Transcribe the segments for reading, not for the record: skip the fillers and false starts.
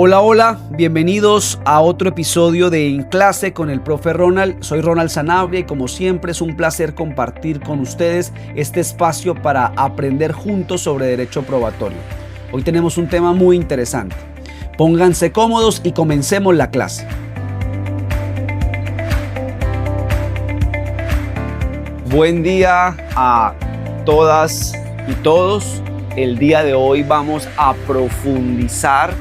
Hola, hola, bienvenidos a otro episodio de En Clase con el Profe Ronald. Soy Ronald Sanabria y como siempre es un placer compartir con ustedes este espacio para aprender juntos sobre derecho probatorio. Hoy tenemos un tema muy interesante. Pónganse cómodos y comencemos la clase. Buen día a todas y todos. El día de hoy vamos a profundizar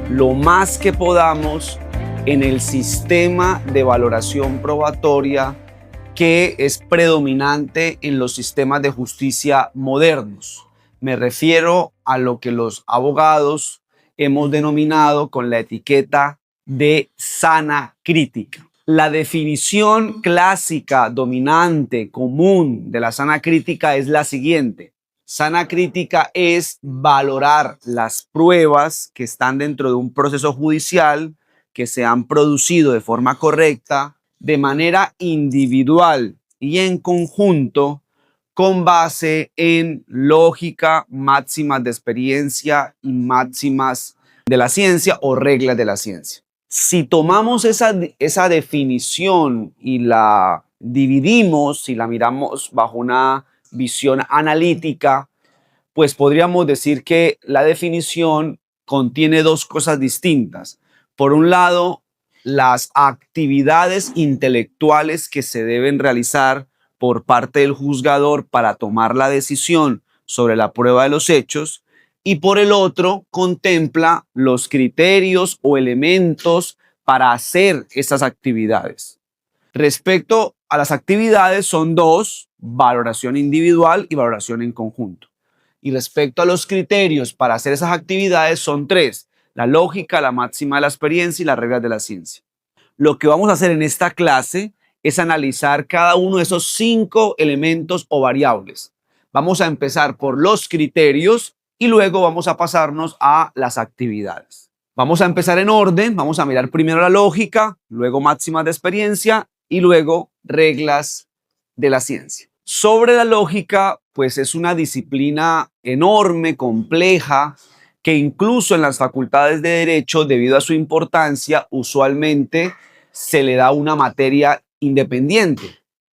lo más que podamos en el sistema de valoración probatoria que es predominante en los sistemas de justicia modernos. Me refiero a lo que los abogados hemos denominado con la etiqueta de sana crítica. La definición clásica, dominante, común de la sana crítica es la siguiente. Sana crítica es valorar las pruebas que están dentro de un proceso judicial, que se han producido de forma correcta, de manera individual y en conjunto, con base en lógica, máximas de experiencia y máximas de la ciencia o reglas de la ciencia. Si tomamos esa definición y la dividimos, si la miramos bajo una visión analítica, pues podríamos decir que la definición contiene dos cosas distintas. Por un lado, las actividades intelectuales que se deben realizar por parte del juzgador para tomar la decisión sobre la prueba de los hechos, y por el otro, contempla los criterios o elementos para hacer esas actividades. Respecto a las actividades son dos: valoración individual y valoración en conjunto. Y respecto a los criterios para hacer esas actividades son tres: la lógica, la máxima de la experiencia y las reglas de la ciencia. Lo que vamos a hacer en esta clase es analizar cada uno de esos 5 elementos o variables. Vamos a empezar por los criterios y luego vamos a pasarnos a las actividades. Vamos a empezar en orden, vamos a mirar primero la lógica, luego máximas de experiencia y luego reglas de la ciencia. Sobre la lógica, pues es una disciplina enorme, compleja, que incluso en las facultades de Derecho, debido a su importancia, usualmente se le da una materia independiente.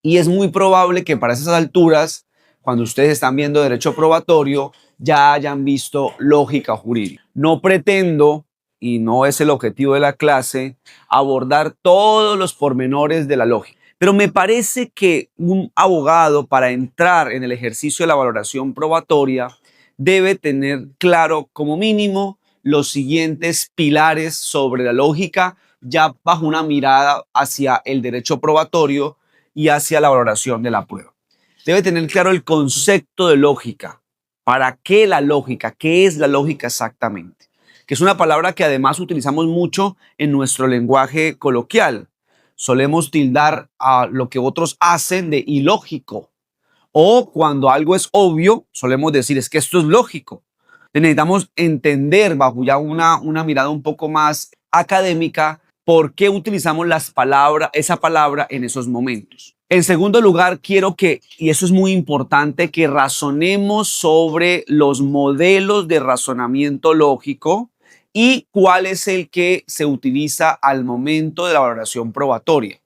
Y es muy probable que para esas alturas, cuando ustedes están viendo Derecho Probatorio, ya hayan visto lógica jurídica. No pretendo, y no es el objetivo de la clase, abordar todos los pormenores de la lógica. Pero me parece que un abogado, para entrar en el ejercicio de la valoración probatoria, debe tener claro como mínimo los siguientes pilares sobre la lógica, ya bajo una mirada hacia el derecho probatorio y hacia la valoración de la prueba. Debe tener claro el concepto de lógica. ¿Para qué la lógica? ¿Qué es la lógica exactamente? Que es una palabra que además utilizamos mucho en nuestro lenguaje coloquial. Solemos tildar a lo que otros hacen de ilógico. O cuando algo es obvio, solemos decir es que esto es lógico. Necesitamos entender bajo ya una mirada un poco más académica por qué utilizamos esa palabra en esos momentos. En segundo lugar, quiero que, y eso es muy importante, que razonemos sobre los modelos de razonamiento lógico y cuál es el que se utiliza al momento de la valoración probatoria.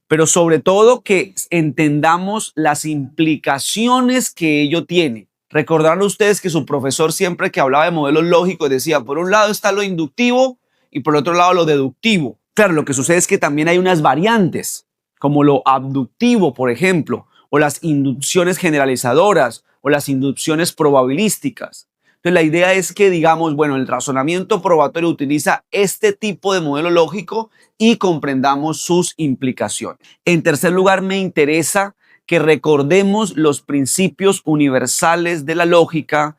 Pero sobre todo que entendamos las implicaciones que ello tiene. Recordarán ustedes que su profesor, siempre que hablaba de modelos lógicos, decía: por un lado está lo inductivo y por otro lado lo deductivo. Claro, lo que sucede es que también hay unas variantes, como lo abductivo, por ejemplo, o las inducciones generalizadoras o las inducciones probabilísticas. Entonces la idea es que digamos, bueno, el razonamiento probatorio utiliza este tipo de modelo lógico y comprendamos sus implicaciones. En tercer lugar, me interesa que recordemos los principios universales de la lógica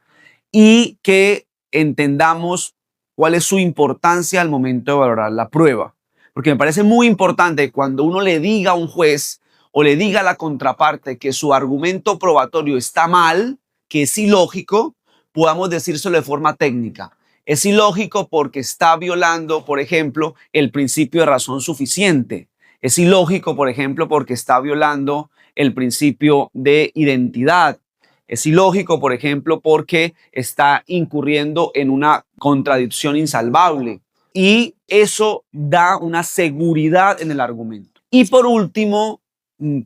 y que entendamos cuál es su importancia al momento de valorar la prueba. Porque me parece muy importante cuando uno le diga a un juez o le diga a la contraparte que su argumento probatorio está mal, que es ilógico, podamos decírselo de forma técnica. Es ilógico porque está violando, por ejemplo, el principio de razón suficiente. Es ilógico, por ejemplo, porque está violando el principio de identidad. Es ilógico, por ejemplo, porque está incurriendo en una contradicción insalvable. y eso da una seguridad en el argumento. Y por último,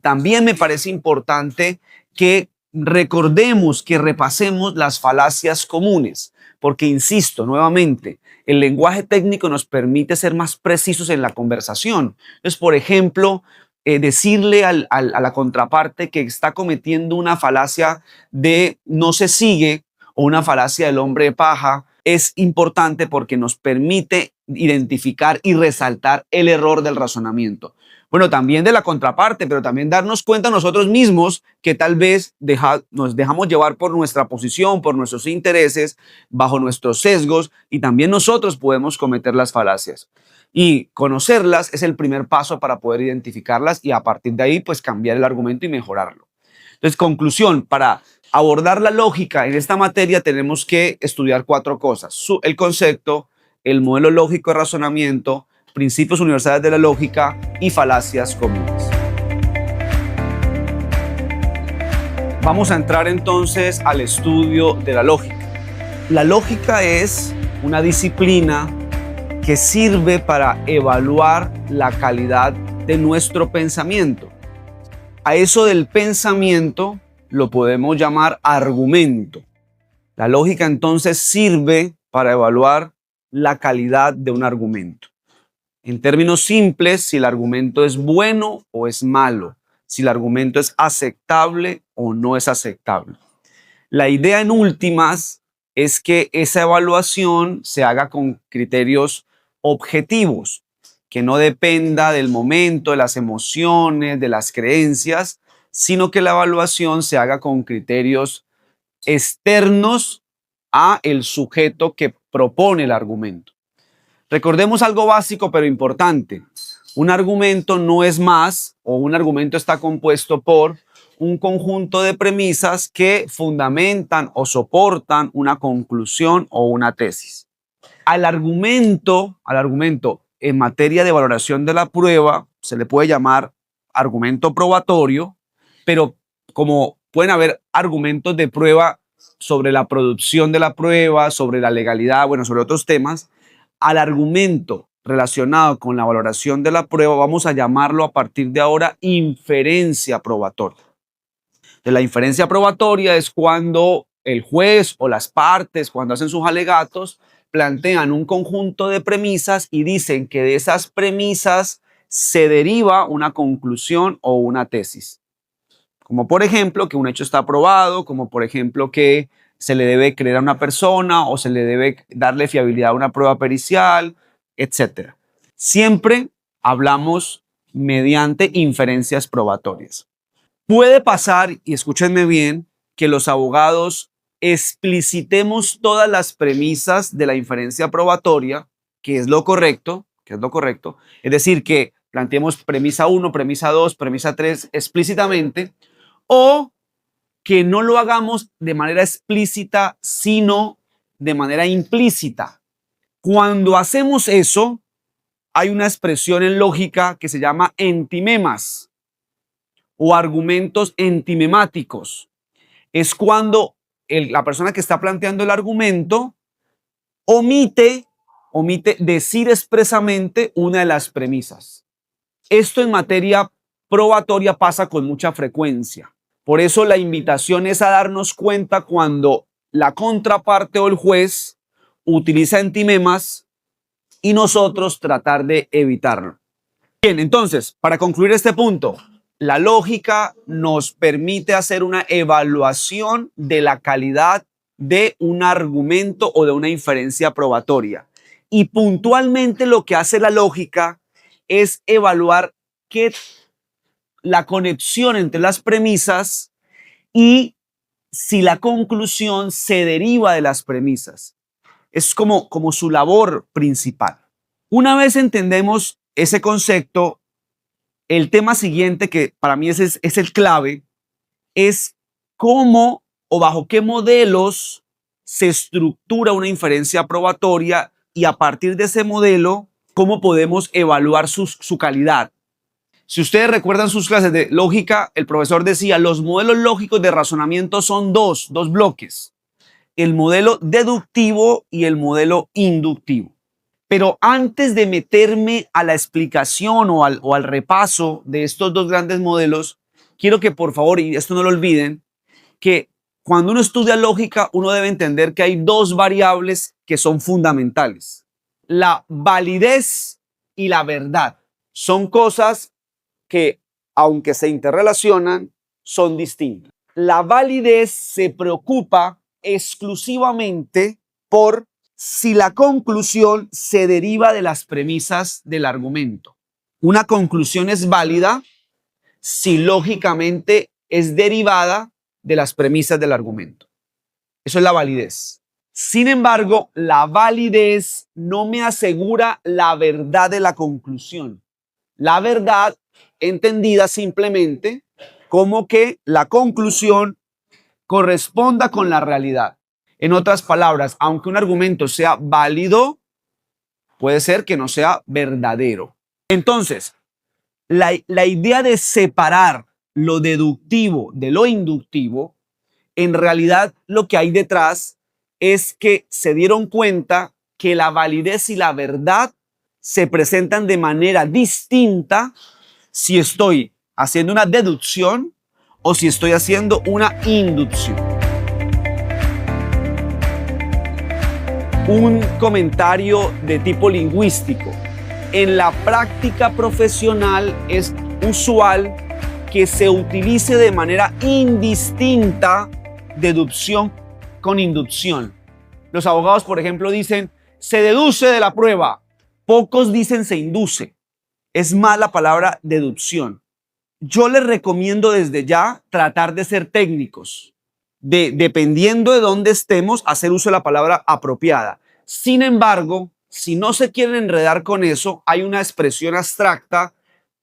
también me parece importante que recordemos, que repasemos las falacias comunes, porque insisto nuevamente, el lenguaje técnico nos permite ser más precisos en la conversación. Entonces, por ejemplo, decirle a la contraparte que está cometiendo una falacia de no se sigue o una falacia del hombre de paja es importante porque nos permite identificar y resaltar el error del razonamiento. Bueno, también de la contraparte, pero también darnos cuenta nosotros mismos que tal vez nos dejamos llevar por nuestra posición, por nuestros intereses, bajo nuestros sesgos, y también nosotros podemos cometer las falacias. Y conocerlas es el primer paso para poder identificarlas y a partir de ahí, pues cambiar el argumento y mejorarlo. Entonces, conclusión, para abordar la lógica en esta materia tenemos que estudiar 4 cosas: el concepto, el modelo lógico de razonamiento, principios universales de la lógica y falacias comunes. Vamos a entrar entonces al estudio de la lógica. La lógica es una disciplina que sirve para evaluar la calidad de nuestro pensamiento. A eso del pensamiento lo podemos llamar argumento. La lógica entonces sirve para evaluar la calidad de un argumento. En términos simples, si el argumento es bueno o es malo, si el argumento es aceptable o no es aceptable. La idea en últimas es que esa evaluación se haga con criterios objetivos, que no dependa del momento, de las emociones, de las creencias, sino que la evaluación se haga con criterios externos a el sujeto que propone el argumento. Recordemos algo básico pero importante. Un argumento no es más, o un argumento está compuesto por un conjunto de premisas que fundamentan o soportan una conclusión o una tesis. Al argumento en materia de valoración de la prueba se le puede llamar argumento probatorio, pero como pueden haber argumentos de prueba sobre la producción de la prueba, sobre la legalidad, bueno, sobre otros temas, al argumento relacionado con la valoración de la prueba vamos a llamarlo a partir de ahora inferencia probatoria. De la inferencia probatoria es cuando el juez o las partes, cuando hacen sus alegatos, plantean un conjunto de premisas y dicen que de esas premisas se deriva una conclusión o una tesis. Como por ejemplo que un hecho está probado, como por ejemplo que se le debe creer a una persona o se le debe darle fiabilidad a una prueba pericial, etc. Siempre hablamos mediante inferencias probatorias. Puede pasar, y escúchenme bien, que los abogados explicitemos todas las premisas de la inferencia probatoria, que es lo correcto, es decir, que planteemos premisa 1, premisa 2, premisa 3 explícitamente, o que no lo hagamos de manera explícita, sino de manera implícita. Cuando hacemos eso, hay una expresión en lógica que se llama entimemas o argumentos entimemáticos. Es cuando la persona que está planteando el argumento omite decir expresamente una de las premisas. Esto en materia probatoria pasa con mucha frecuencia. Por eso la invitación es a darnos cuenta cuando la contraparte o el juez utiliza entimemas y nosotros tratar de evitarlo. Bien, entonces, para concluir este punto, la lógica nos permite hacer una evaluación de la calidad de un argumento o de una inferencia probatoria. Y puntualmente lo que hace la lógica es evaluar la conexión entre las premisas y si la conclusión se deriva de las premisas. Es como su labor principal. Una vez entendemos ese concepto, el tema siguiente, que para mí es el clave, es cómo o bajo qué modelos se estructura una inferencia probatoria y a partir de ese modelo, cómo podemos evaluar su calidad. Si ustedes recuerdan sus clases de lógica, el profesor decía, los modelos lógicos de razonamiento son dos bloques, el modelo deductivo y el modelo inductivo. Pero antes de meterme a la explicación o al repaso de estos dos grandes modelos, quiero que por favor, y esto no lo olviden, que cuando uno estudia lógica, uno debe entender que hay dos variables que son fundamentales. La validez y la verdad. Son cosas que, aunque se interrelacionan, son distintas. La validez se preocupa exclusivamente por si la conclusión se deriva de las premisas del argumento. Una conclusión es válida si lógicamente es derivada de las premisas del argumento. Eso es la validez. Sin embargo, la validez no me asegura la verdad de la conclusión. La verdad entendida simplemente como que la conclusión corresponda con la realidad. En otras palabras, aunque un argumento sea válido, puede ser que no sea verdadero. Entonces, la idea de separar lo deductivo de lo inductivo, en realidad lo que hay detrás es que se dieron cuenta que la validez y la verdad se presentan de manera distinta si estoy haciendo una deducción o si estoy haciendo una inducción. Un comentario de tipo lingüístico. En la práctica profesional es usual que se utilice de manera indistinta deducción con inducción. Los abogados, por ejemplo, dicen se deduce de la prueba. Pocos dicen se induce. Es más la palabra deducción. Yo les recomiendo desde ya tratar de ser técnicos. Dependiendo de dónde estemos, hacer uso de la palabra apropiada. Sin embargo, si no se quieren enredar con eso, hay una expresión abstracta,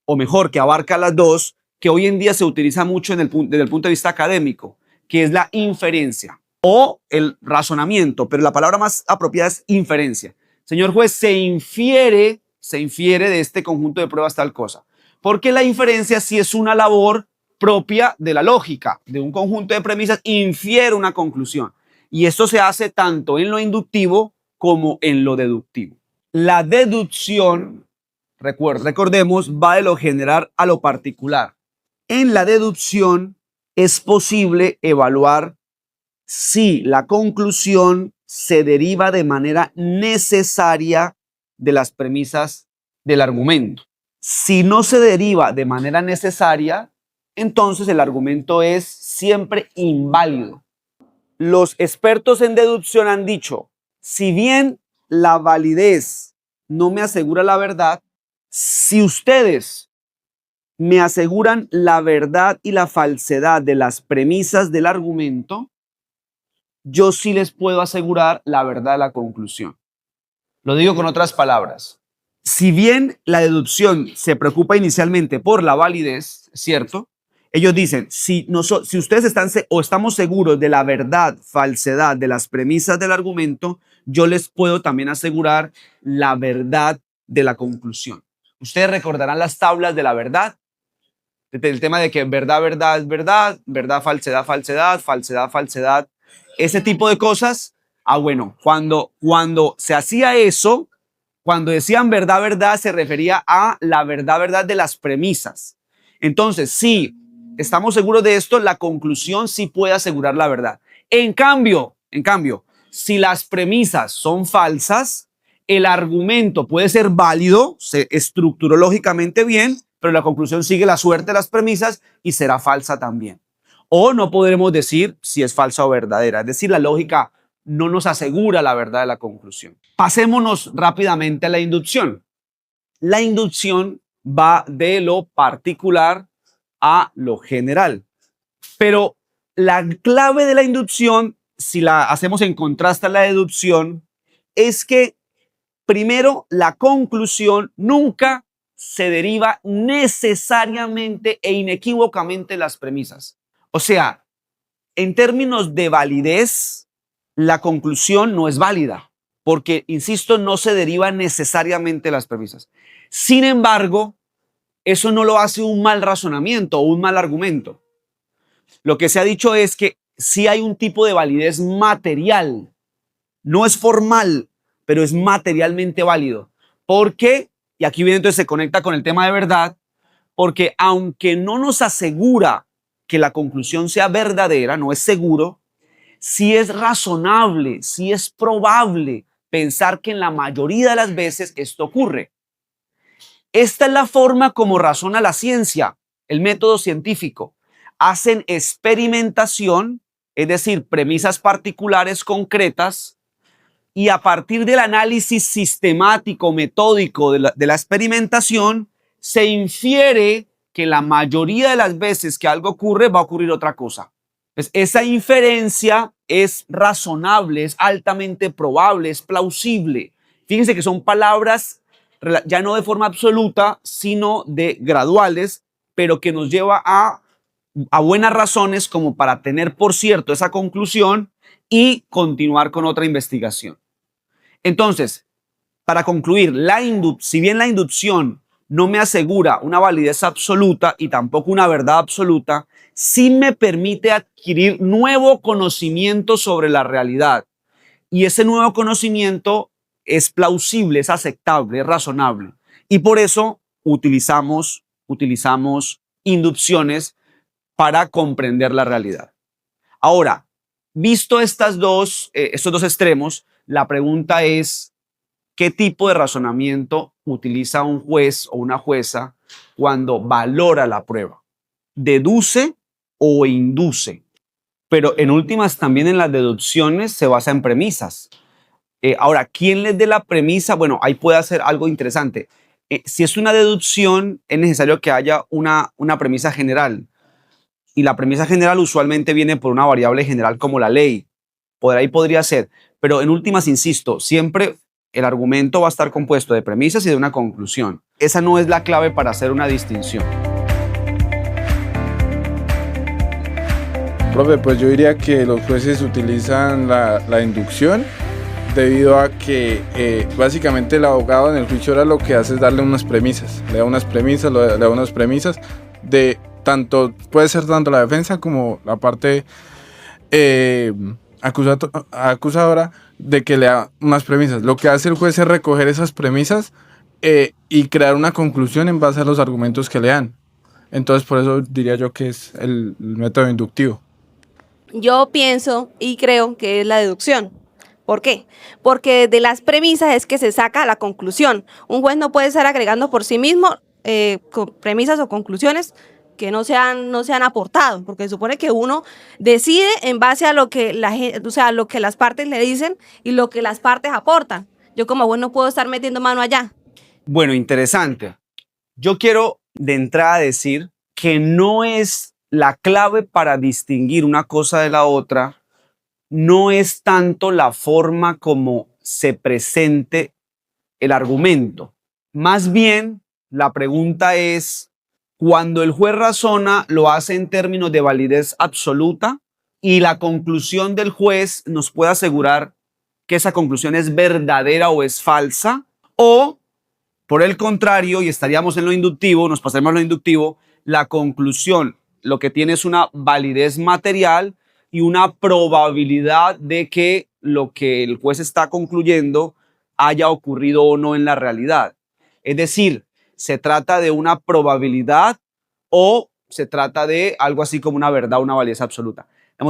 o mejor, que abarca las dos, que hoy en día se utiliza mucho desde el punto de vista académico, que es la inferencia o el razonamiento, pero la palabra más apropiada es inferencia. Señor juez, se infiere de este conjunto de pruebas tal cosa, porque la inferencia sí es una labor propia de la lógica, de un conjunto de premisas, infiere una conclusión. Y esto se hace tanto en lo inductivo como en lo deductivo. La deducción, recordemos, va de lo general a lo particular. En la deducción es posible evaluar si la conclusión se deriva de manera necesaria de las premisas del argumento. Si no se deriva de manera necesaria, entonces el argumento es siempre inválido. Los expertos en deducción han dicho, si bien la validez no me asegura la verdad, si ustedes me aseguran la verdad y la falsedad de las premisas del argumento, yo sí les puedo asegurar la verdad de la conclusión. Lo digo con otras palabras. Si bien la deducción se preocupa inicialmente por la validez, ¿cierto? Ellos dicen, si ustedes estamos seguros de la verdad, falsedad de las premisas del argumento, yo les puedo también asegurar la verdad de la conclusión. Ustedes recordarán las tablas de la verdad, el tema de que verdad, verdad es verdad, verdad, falsedad, falsedad, falsedad, falsedad, ese tipo de cosas. Bueno, cuando se hacía eso, cuando decían verdad, verdad, se refería a la verdad, verdad de las premisas. Entonces, si estamos seguros de esto, la conclusión sí puede asegurar la verdad. En cambio, si las premisas son falsas, el argumento puede ser válido, se estructuró lógicamente bien, pero la conclusión sigue la suerte de las premisas y será falsa también. O no podremos decir si es falsa o verdadera. Es decir, la lógica no nos asegura la verdad de la conclusión. Pasémonos rápidamente a la inducción. La inducción va de lo particular a lo general. Pero la clave de la inducción, si la hacemos en contraste a la deducción, es que primero la conclusión nunca se deriva necesariamente e inequívocamente de las premisas. O sea, en términos de validez, la conclusión no es válida, porque, insisto, no se deriva necesariamente de las premisas. Sin embargo, eso no lo hace un mal razonamiento o un mal argumento. Lo que se ha dicho es que sí hay un tipo de validez material, no es formal, pero es materialmente válido. ¿Por qué? Y aquí viene, entonces se conecta con el tema de verdad, porque aunque no nos asegura que la conclusión sea verdadera, no es seguro, sí es razonable, sí es probable pensar que en la mayoría de las veces esto ocurre. Esta es la forma como razona la ciencia, el método científico. Hacen experimentación, es decir, premisas particulares concretas, y a partir del análisis sistemático, metódico de la experimentación, se infiere que la mayoría de las veces que algo ocurre, va a ocurrir otra cosa. Pues esa inferencia es razonable, es altamente probable, es plausible. Fíjense que son palabras ya no de forma absoluta, sino de graduales, pero que nos lleva a buenas razones como para tener por cierto esa conclusión y continuar con otra investigación. Entonces, para concluir, si bien la inducción no me asegura una validez absoluta y tampoco una verdad absoluta, sí me permite adquirir nuevo conocimiento sobre la realidad. Y ese nuevo conocimiento es plausible, es aceptable, es razonable. Y por eso utilizamos inducciones para comprender la realidad. Ahora, visto estos dos extremos, la pregunta es, ¿qué tipo de razonamiento utiliza un juez o una jueza cuando valora la prueba? ¿Deduce o induce? Pero en últimas, también en las deducciones se basa en premisas. Ahora, ¿quién les dé la premisa? Bueno, ahí puede hacer algo interesante. Si es una deducción, es necesario que haya una premisa general. Y la premisa general usualmente viene por una variable general como la ley. Por ahí podría ser. Pero en últimas, insisto, siempre el argumento va a estar compuesto de premisas y de una conclusión. Esa no es la clave para hacer una distinción. Profe, pues yo diría que los jueces utilizan la inducción debido a que básicamente el abogado en el juicio ahora lo que hace es darle unas premisas, le da unas premisas de tanto, puede ser tanto la defensa como la parte acusadora de que le da unas premisas. Lo que hace el juez es recoger esas premisas y crear una conclusión en base a los argumentos que le dan. Entonces por eso diría yo que es el método inductivo. Yo pienso y creo que es la deducción. ¿Por qué? Porque de las premisas es que se saca la conclusión. Un juez no puede estar agregando por sí mismo premisas o conclusiones que no se han aportado, porque se supone que uno decide en base a lo que lo que las partes le dicen y lo que las partes aportan. Yo como juez no puedo estar metiendo mano allá. Bueno, interesante. Yo quiero de entrada decir que no es la clave para distinguir una cosa de la otra, no es tanto la forma como se presente el argumento. Más bien, la pregunta es, cuando el juez razona, lo hace en términos de validez absoluta y la conclusión del juez nos puede asegurar que esa conclusión es verdadera o es falsa, o por el contrario, y estaríamos en lo inductivo, nos pasaremos a lo inductivo, la conclusión lo que tiene es una validez material y una probabilidad de que lo que el juez está concluyendo haya ocurrido o no en la realidad. Es decir, se trata de una probabilidad o se trata de algo así como una verdad, una validez absoluta.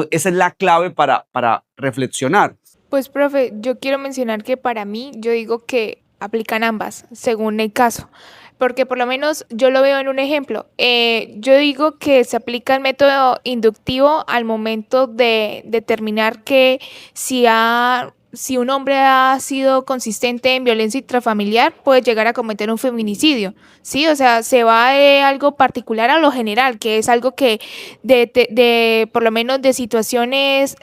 Esa es la clave para reflexionar. Pues, profe, yo quiero mencionar que para mí, yo digo que aplican ambas, según el caso. Porque por lo menos yo lo veo en un ejemplo. Yo digo que se aplica el método inductivo al momento de determinar que si un hombre ha sido consistente en violencia intrafamiliar, puede llegar a cometer un feminicidio, ¿sí? O sea, se va de algo particular a lo general, que es algo que por lo menos de situaciones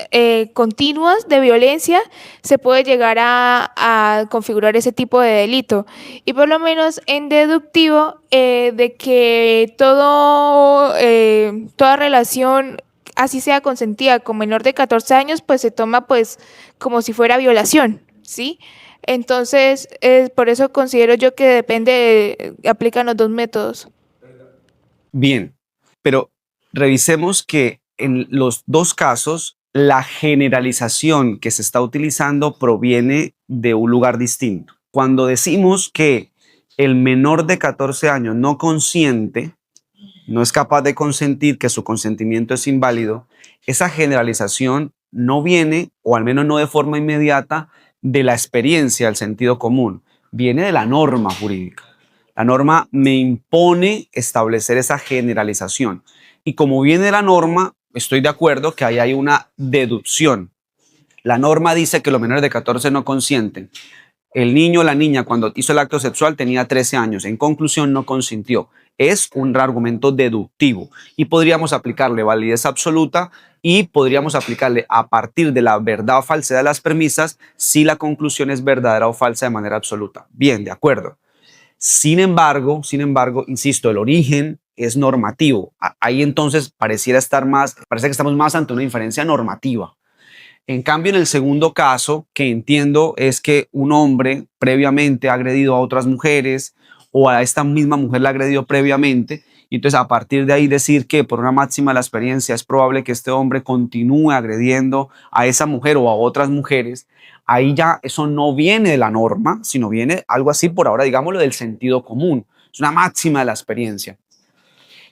continuas de violencia, se puede llegar a configurar ese tipo de delito. Y por lo menos en deductivo, de que toda relación, así sea consentida con menor de 14 años, pues se toma pues como si fuera violación, ¿sí? Entonces, por eso considero yo que aplican los dos métodos. Bien, pero revisemos que en los dos casos la generalización que se está utilizando proviene de un lugar distinto. Cuando decimos que el menor de 14 años no consiente, no es capaz de consentir, que su consentimiento es inválido, esa generalización no viene, o al menos no de forma inmediata, de la experiencia, del sentido común. Viene de la norma jurídica. La norma me impone establecer esa generalización. Y como viene de la norma, estoy de acuerdo que ahí hay una deducción. La norma dice que los menores de 14 no consienten. El niño o la niña cuando hizo el acto sexual tenía 13 años. En conclusión, no consintió. Es un argumento deductivo y podríamos aplicarle validez absoluta y podríamos aplicarle a partir de la verdad o falsedad de las premisas si la conclusión es verdadera o falsa de manera absoluta. Bien, de acuerdo. Sin embargo, insisto, el origen es normativo. Ahí entonces parece que estamos más ante una inferencia normativa. En cambio, en el segundo caso, que entiendo es que un hombre previamente ha agredido a otras mujeres o a esta misma mujer la ha agredido previamente, y entonces a partir de ahí decir que por una máxima de la experiencia es probable que este hombre continúe agrediendo a esa mujer o a otras mujeres, ahí ya eso no viene de la norma, sino viene algo así por ahora, digámoslo, del sentido común. Es una máxima de la experiencia.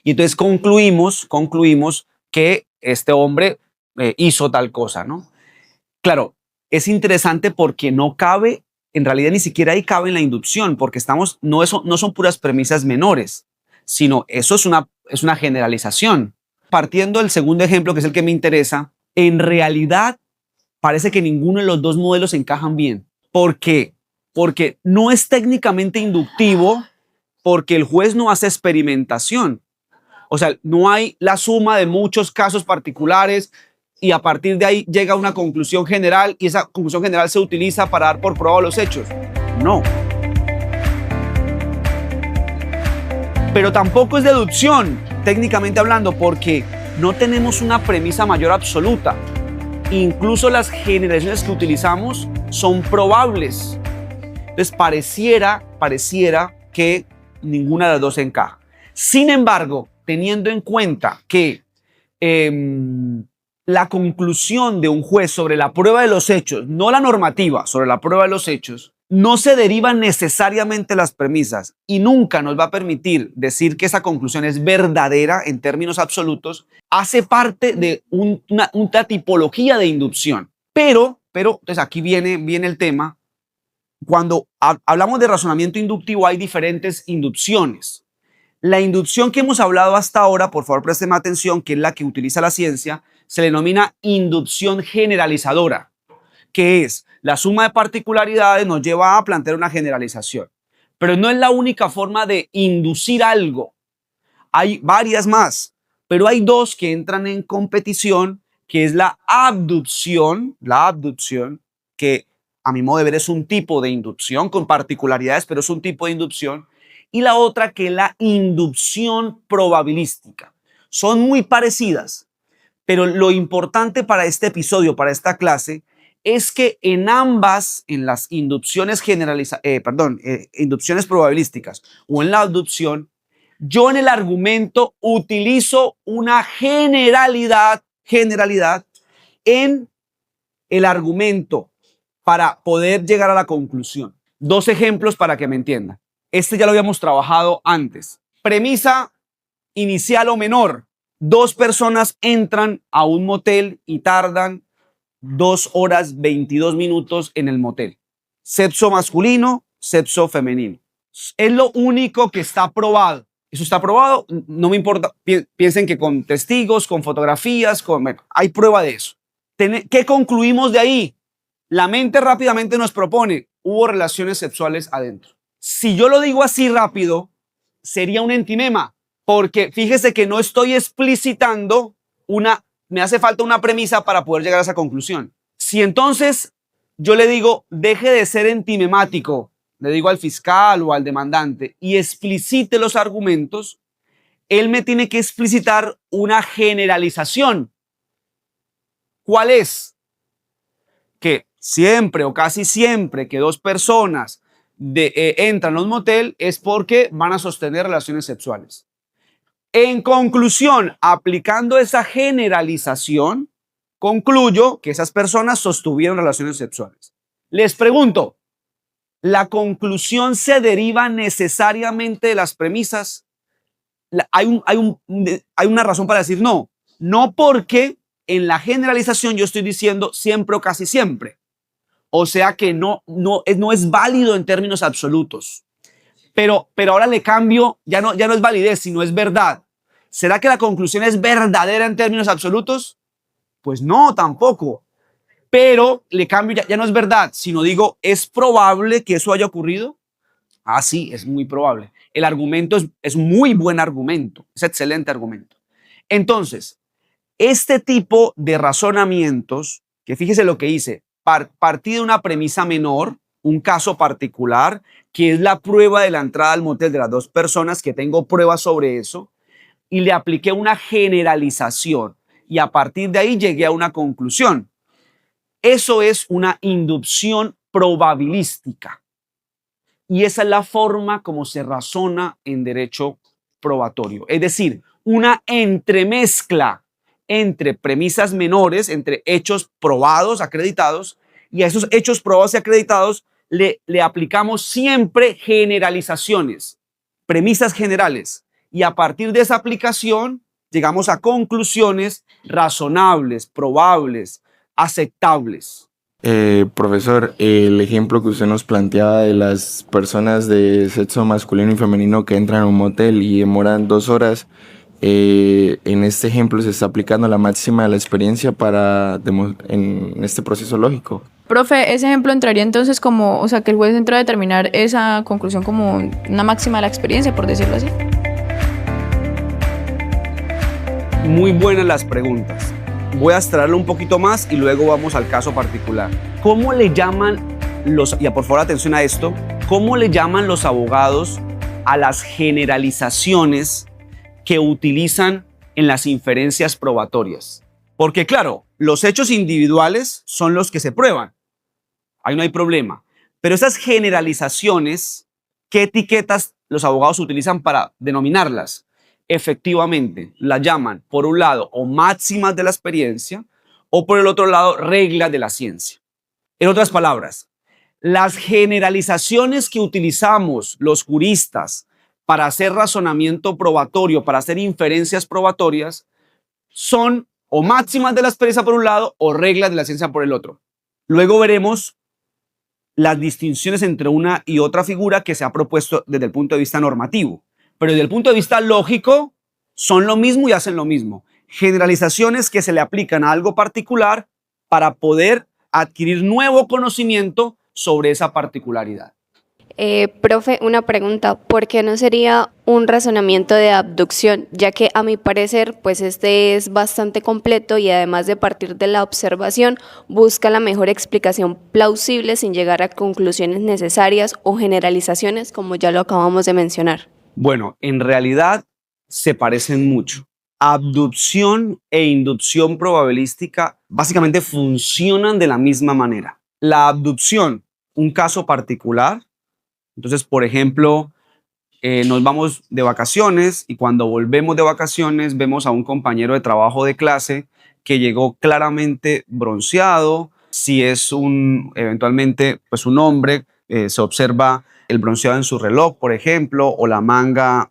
Y entonces concluimos que este hombre hizo tal cosa, ¿no? Claro, es interesante porque no cabe, en realidad ni siquiera ahí cabe en la inducción, porque no son puras premisas menores, sino eso es una generalización. Partiendo del segundo ejemplo, que es el que me interesa, en realidad parece que ninguno de los dos modelos encajan bien. ¿Por qué? Porque no es técnicamente inductivo, porque el juez no hace experimentación. O sea, no hay la suma de muchos casos particulares y a partir de ahí llega a una conclusión general y esa conclusión general se utiliza para dar por probado los hechos. No. Pero tampoco es deducción, técnicamente hablando, porque no tenemos una premisa mayor absoluta. Incluso las generalizaciones que utilizamos son probables. Entonces pareciera que ninguna de las dos encaja. Sin embargo, teniendo en cuenta que la conclusión de un juez sobre la prueba de los hechos, no la normativa, sobre la prueba de los hechos, no se derivan necesariamente las premisas y nunca nos va a permitir decir que esa conclusión es verdadera en términos absolutos, hace parte de una tipología de inducción. Pero entonces aquí viene el tema. Cuando hablamos de razonamiento inductivo hay diferentes inducciones. La inducción que hemos hablado hasta ahora, por favor présteme atención, que es la que utiliza la ciencia, se le denomina inducción generalizadora, que es la suma de particularidades nos lleva a plantear una generalización. Pero no es la única forma de inducir algo. Hay varias más, pero hay dos que entran en competición, que es la abducción, que a mi modo de ver es un tipo de inducción con particularidades, pero es un tipo de inducción, y la otra que es la inducción probabilística. Son muy parecidas. Pero lo importante para este episodio, para esta clase, es que en ambas, en las inducciones inducciones probabilísticas o en la abducción, yo en el argumento utilizo una generalidad en el argumento para poder llegar a la conclusión. Dos ejemplos para que me entiendan. Este ya lo habíamos trabajado antes. Premisa inicial o menor. Dos personas entran a un motel y tardan 2 horas 22 minutos en el motel. Sexo masculino, sexo femenino. Es lo único que está probado. Eso está probado, no me importa. Piensen que con testigos, con fotografías, hay prueba de eso. ¿Qué concluimos de ahí? La mente rápidamente nos propone, hubo relaciones sexuales adentro. Si yo lo digo así rápido, sería un entimema. Porque fíjese que no estoy explicitando me hace falta una premisa para poder llegar a esa conclusión. Si entonces yo le digo, deje de ser entimemático, le digo al fiscal o al demandante y explicite los argumentos, él me tiene que explicitar una generalización. ¿Cuál es? Que siempre o casi siempre que dos personas entran a un motel es porque van a sostener relaciones sexuales. En conclusión, aplicando esa generalización, concluyo que esas personas sostuvieron relaciones sexuales. Les pregunto, ¿la conclusión se deriva necesariamente de las premisas? Hay una razón para decir no. No, porque en la generalización yo estoy diciendo siempre o casi siempre. O sea que no es válido en términos absolutos. Pero ahora le cambio, ya no es validez, sino es verdad. ¿Será que la conclusión es verdadera en términos absolutos? Pues no, tampoco. Pero le cambio, ya no es verdad, sino digo, ¿es probable que eso haya ocurrido? Ah, sí, es muy probable. El argumento es muy buen argumento, es excelente argumento. Entonces, este tipo de razonamientos, que fíjese lo que hice, partí de una premisa menor, un caso particular, que es la prueba de la entrada al motel de las dos personas, que tengo pruebas sobre eso, y le apliqué una generalización, y a partir de ahí llegué a una conclusión. Eso es una inducción probabilística. Y esa es la forma como se razona en derecho probatorio. Es decir, una entremezcla entre premisas menores, entre hechos probados, acreditados, y a esos hechos probados y acreditados le aplicamos siempre generalizaciones, premisas generales. Y a partir de esa aplicación llegamos a conclusiones razonables, probables, aceptables. Profesor, el ejemplo que usted nos planteaba de las personas de sexo masculino y femenino que entran a un motel y demoran 2 horas, en este ejemplo se está aplicando la máxima de la experiencia en este proceso lógico. Profe, ese ejemplo entraría entonces como, o sea, que el juez entró a determinar esa conclusión como una máxima de la experiencia, por decirlo así. Muy buenas las preguntas. Voy a extraerlo un poquito más y luego vamos al caso particular. ¿Cómo le llaman ya por favor atención a esto, cómo le llaman los abogados a las generalizaciones que utilizan en las inferencias probatorias? Porque claro, los hechos individuales son los que se prueban. Ahí no hay problema. Pero esas generalizaciones, ¿qué etiquetas los abogados utilizan para denominarlas? Efectivamente, las llaman, por un lado, o máximas de la experiencia, o por el otro lado, reglas de la ciencia. En otras palabras, las generalizaciones que utilizamos los juristas para hacer razonamiento probatorio, para hacer inferencias probatorias, son o máximas de la experiencia por un lado o reglas de la ciencia por el otro. Luego veremos las distinciones entre una y otra figura que se ha propuesto desde el punto de vista normativo. Pero desde el punto de vista lógico, son lo mismo y hacen lo mismo. Generalizaciones que se le aplican a algo particular para poder adquirir nuevo conocimiento sobre esa particularidad. Profe, una pregunta, ¿por qué no sería un razonamiento de abducción? Ya que a mi parecer, pues este es bastante completo y además de partir de la observación, busca la mejor explicación plausible sin llegar a conclusiones necesarias o generalizaciones, como ya lo acabamos de mencionar. Bueno, en realidad se parecen mucho. Abducción e inducción probabilística básicamente funcionan de la misma manera. La abducción, un caso particular. Entonces, por ejemplo, nos vamos de vacaciones y cuando volvemos de vacaciones vemos a un compañero de trabajo de clase que llegó claramente bronceado. Si es eventualmente pues un hombre, se observa el bronceado en su reloj, por ejemplo, o la manga,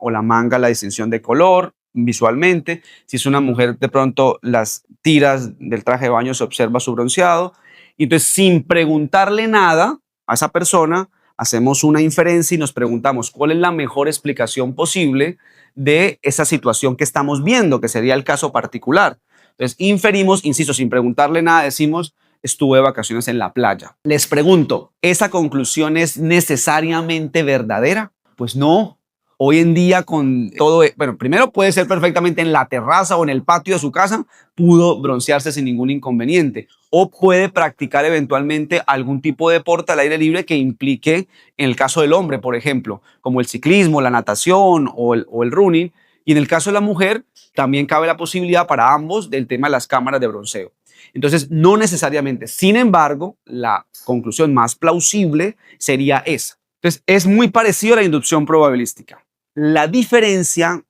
la distinción de color visualmente. Si es una mujer, de pronto las tiras del traje de baño se observa su bronceado. Y entonces, sin preguntarle nada a esa persona, hacemos una inferencia y nos preguntamos cuál es la mejor explicación posible de esa situación que estamos viendo, que sería el caso particular. Entonces, inferimos, insisto, sin preguntarle nada, decimos, estuve de vacaciones en la playa. Les pregunto, ¿esa conclusión es necesariamente verdadera? Pues no. Hoy en día con todo, bueno, primero puede ser perfectamente en la terraza o en el patio de su casa, pudo broncearse sin ningún inconveniente. O puede practicar eventualmente algún tipo de deporte al aire libre que implique, en el caso del hombre, por ejemplo, como el ciclismo, la natación o el running. Y en el caso de la mujer, también cabe la posibilidad para ambos del tema de las cámaras de bronceo. Entonces, no necesariamente. Sin embargo, la conclusión más plausible sería esa. Entonces, es muy parecido a la inducción probabilística. La diferencia,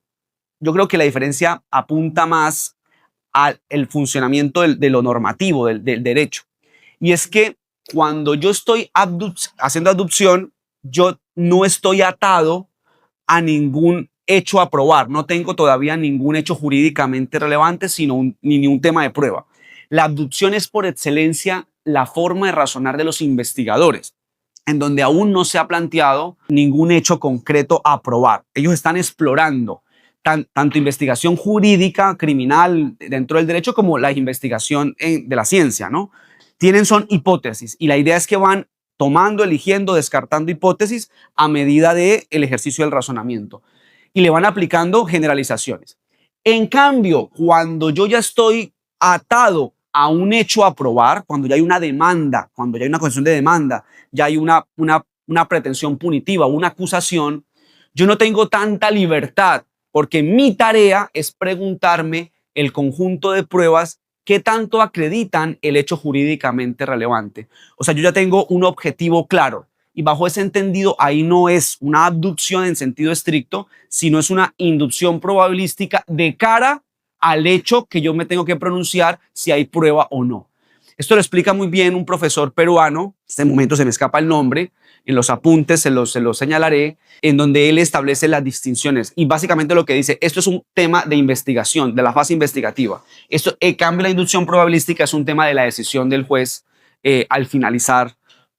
yo creo que la diferencia apunta más al el funcionamiento de lo normativo, del derecho. Y es que cuando yo estoy haciendo abducción, yo no estoy atado a ningún hecho a probar, no tengo todavía ningún hecho jurídicamente relevante, sino ni un tema de prueba. La abducción es por excelencia la forma de razonar de los investigadores, en donde aún no se ha planteado ningún hecho concreto a probar. Ellos están explorando tanto investigación jurídica, criminal, dentro del derecho, como la investigación de la ciencia, ¿no? Son hipótesis, y la idea es que van tomando, eligiendo, descartando hipótesis a medida del ejercicio del razonamiento, y le van aplicando generalizaciones. En cambio, cuando yo ya estoy atado a un hecho a probar, cuando ya hay una demanda, cuando ya hay una condición de demanda, ya hay una pretensión punitiva, una acusación, yo no tengo tanta libertad, porque mi tarea es preguntarme el conjunto de pruebas que tanto acreditan el hecho jurídicamente relevante. O sea, yo ya tengo un objetivo claro, y bajo ese entendido ahí no es una abducción en sentido estricto, sino es una inducción probabilística de cara al hecho que yo me tengo que pronunciar si hay prueba o no. Esto lo explica muy bien un profesor peruano, en este momento se me escapa el nombre, en los apuntes se los señalaré, en donde él establece las distinciones, y básicamente lo que dice, esto es un tema de investigación, de la fase investigativa. Esto, en cambio, la inducción probabilística es un tema de la decisión del juez al finalizar,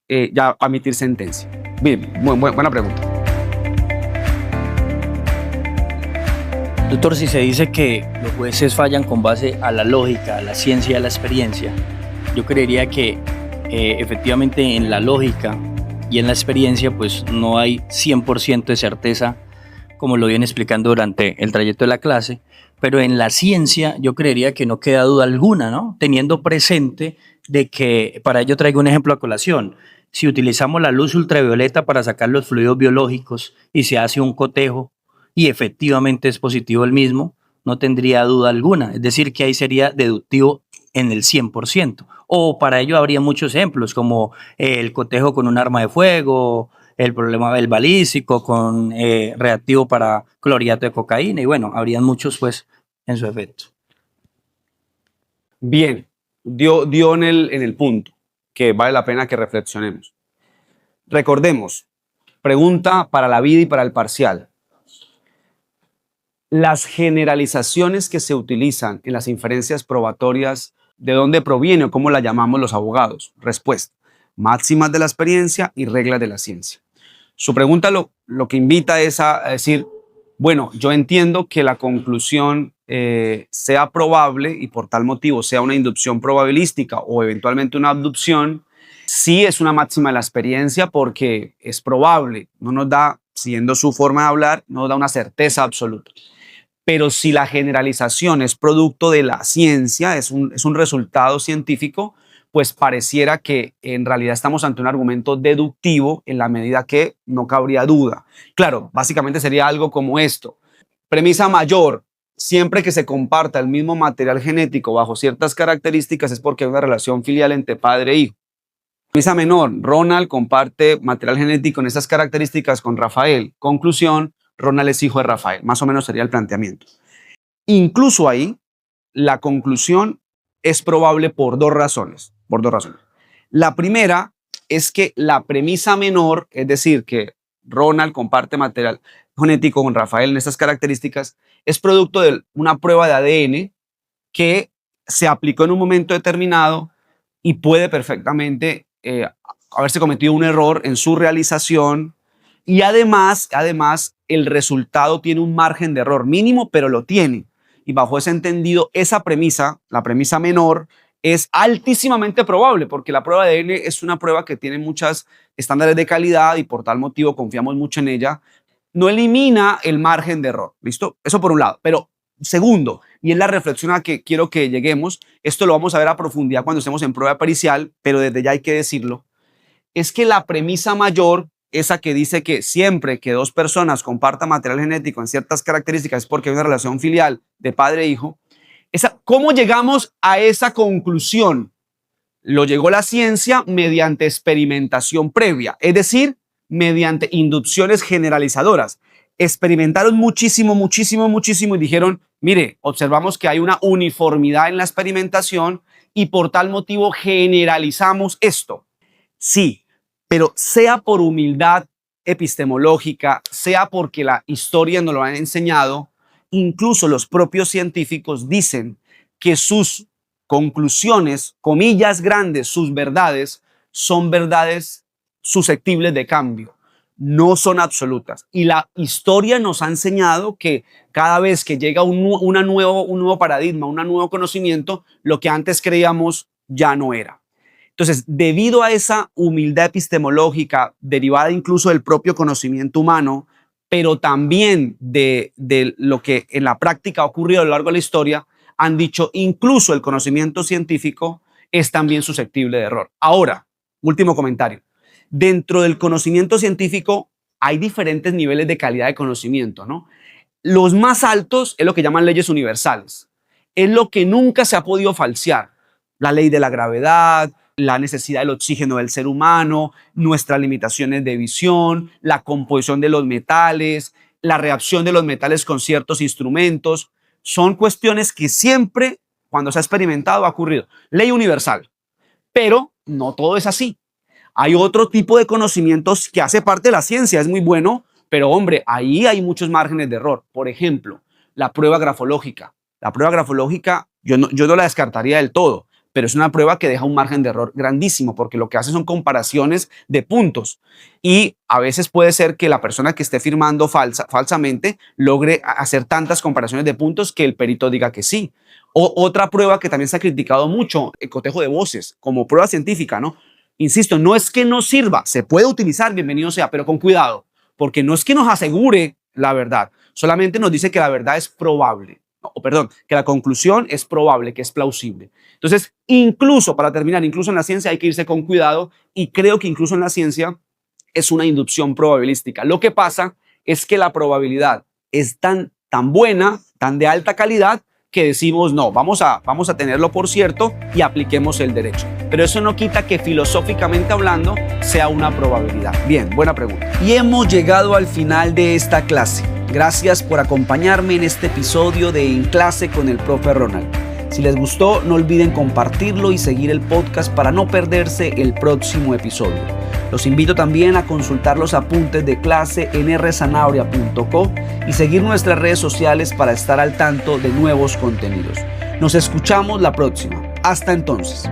ya emitir sentencia. Bien, buena pregunta. Doctor, si se dice que los jueces fallan con base a la lógica, a la ciencia y a la experiencia, yo creería que efectivamente en la lógica y en la experiencia pues no hay 100% de certeza, como lo vienen explicando durante el trayecto de la clase, pero en la ciencia yo creería que no queda duda alguna, ¿no? Teniendo presente de que, para ello traigo un ejemplo a colación, si utilizamos la luz ultravioleta para sacar los fluidos biológicos y se hace un cotejo y efectivamente es positivo el mismo, no tendría duda alguna, es decir, que ahí sería deductivo en el 100%. O para ello habría muchos ejemplos, como el cotejo con un arma de fuego, el problema del balístico con reactivo para clorhidrato de cocaína, y bueno, habrían muchos pues en su efecto. Bien, dio en el punto que vale la pena que reflexionemos. Recordemos, pregunta para la vida y para el parcial. Las generalizaciones que se utilizan en las inferencias probatorias, ¿de dónde proviene o cómo la llamamos los abogados? Respuesta: máximas de la experiencia y reglas de la ciencia. Su pregunta lo que invita es a decir, bueno, yo entiendo que la conclusión sea probable y por tal motivo sea una inducción probabilística o eventualmente una abducción. Sí es una máxima de la experiencia porque es probable, no nos da, siendo su forma de hablar, no nos da una certeza absoluta. Pero si la generalización es producto de la ciencia, es un resultado científico, pues pareciera que en realidad estamos ante un argumento deductivo en la medida que no cabría duda. Claro, básicamente sería algo como esto. Premisa mayor: siempre que se comparta el mismo material genético bajo ciertas características es porque hay una relación filial entre padre e hijo. Premisa menor: Ronald comparte material genético en esas características con Rafael. Conclusión: Ronald es hijo de Rafael. Más o menos sería el planteamiento. Incluso ahí, la conclusión es probable por dos razones. La primera es que la premisa menor, es decir, que Ronald comparte material genético con Rafael en estas características, es producto de una prueba de ADN que se aplicó en un momento determinado y puede perfectamente haberse cometido un error en su realización, y además el resultado tiene un margen de error mínimo, pero lo tiene. Y bajo ese entendido, esa premisa, la premisa menor, es altísimamente probable, porque la prueba de ADN es una prueba que tiene muchos estándares de calidad y por tal motivo confiamos mucho en ella. No elimina el margen de error, ¿listo? Eso por un lado. Pero segundo, y es la reflexión a la que quiero que lleguemos, esto lo vamos a ver a profundidad cuando estemos en prueba pericial, pero desde ya hay que decirlo, es que la premisa mayor, esa que dice que siempre que dos personas compartan material genético en ciertas características es porque hay una relación filial de padre e hijo. ¿Cómo llegamos a esa conclusión? Lo llegó la ciencia mediante experimentación previa, es decir, mediante inducciones generalizadoras. experimentaron muchísimo y dijeron, mire, observamos que hay una uniformidad en la experimentación y por tal motivo generalizamos esto. Sí, pero sea por humildad epistemológica, sea porque la historia nos lo han enseñado, incluso los propios científicos dicen que sus conclusiones, comillas grandes, sus verdades, son verdades susceptibles de cambio, no son absolutas. Y la historia nos ha enseñado que cada vez que llega un nuevo paradigma, un nuevo conocimiento, lo que antes creíamos ya no era. Entonces, debido a esa humildad epistemológica, derivada incluso del propio conocimiento humano, pero también de lo que en la práctica ha ocurrido a lo largo de la historia, han dicho incluso el conocimiento científico es también susceptible de error. Ahora, último comentario. Dentro del conocimiento científico hay diferentes niveles de calidad de conocimiento, ¿no? Los más altos es lo que llaman leyes universales. Es lo que nunca se ha podido falsear. La ley de la gravedad, la necesidad del oxígeno del ser humano, nuestras limitaciones de visión, la composición de los metales, la reacción de los metales con ciertos instrumentos. Son cuestiones que siempre, cuando se ha experimentado, ha ocurrido. Ley universal. Pero no todo es así. Hay otro tipo de conocimientos que hace parte de la ciencia, es muy bueno, pero hombre, ahí hay muchos márgenes de error. Por ejemplo, la prueba grafológica. La prueba grafológica yo no la descartaría del todo, pero es una prueba que deja un margen de error grandísimo porque lo que hace son comparaciones de puntos y a veces puede ser que la persona que esté firmando falsamente logre hacer tantas comparaciones de puntos que el perito diga que sí. O otra prueba que también se ha criticado mucho, el cotejo de voces, como prueba científica, ¿no? Insisto, no es que no sirva, se puede utilizar, bienvenido sea, pero con cuidado, porque no es que nos asegure la verdad, solamente nos dice que la verdad es probable, que la conclusión es probable, que es plausible. Entonces, incluso, para terminar, incluso en la ciencia hay que irse con cuidado y creo que incluso en la ciencia es una inducción probabilística. Lo que pasa es que la probabilidad es tan buena, tan de alta calidad, que decimos, no, vamos a tenerlo por cierto y apliquemos el derecho. Pero eso no quita que filosóficamente hablando sea una probabilidad. Bien, buena pregunta. Y hemos llegado al final de esta clase. Gracias por acompañarme en este episodio de En Clase con el Profe Ronald. Si les gustó, no olviden compartirlo y seguir el podcast para no perderse el próximo episodio. Los invito también a consultar los apuntes de clase en rzanabria.co y seguir nuestras redes sociales para estar al tanto de nuevos contenidos. Nos escuchamos la próxima. Hasta entonces.